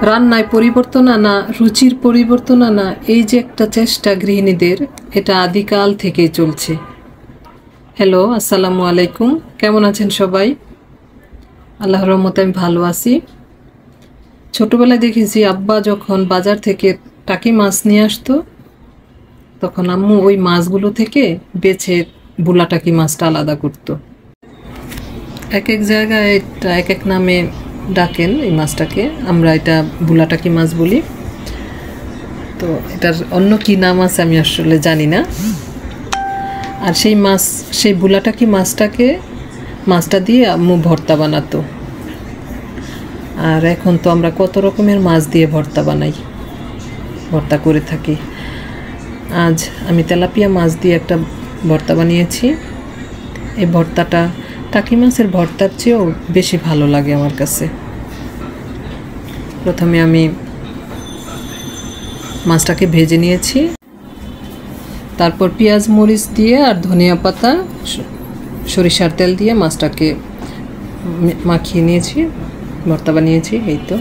রান্নায় পরিবর্তন আনা, রুচির পরিবর্তন আনা, এই যে একটা চেষ্টা গৃহিণীদের, এটা আদিকাল থেকেই চলছে। হ্যালো, আসসালামু আলাইকুম। কেমন আছেন সবাই? আল্লাহর রহমতে আমি ভালো আছি। ছোটবেলায় দেখেছি আব্বা যখন বাজার থেকে টাকি মাছ নিয়ে আসতো, তখন আম্মু ওই মাছগুলো থেকে বেছে বুলা টাকি মাছটা আলাদা করতো। এক এক জায়গায় এটা এক এক নামে ডাকেন এই মাছটাকে, আমরা এটা বুলা টাকি মাছ বলি। তো এটার অন্য কি নাম আছে আমি আসলে জানি না। আর সেই বুলা টাকি মাছটা দিয়ে আম্মু ভর্তা বানাতো। আর এখন তো আমরা কত রকমের মাছ দিয়ে ভর্তা করে থাকি। আজ আমি তেলাপিয়া মাছ দিয়ে একটা ভর্তা বানিয়েছি। এই ভর্তাটা টাকি মাছের ভর্তার চেয়েও বেশি ভালো লাগে আমার কাছে। প্রথমে আমি মাছটাকে ভেজে নিয়েছি, তারপর পেঁয়াজ মরিচ দিয়ে আর ধনিয়া পাতা সরিষার তেল দিয়ে মাছটাকে মাখিয়ে নিয়েছি, ভর্তা বানিয়েছি। এই তো।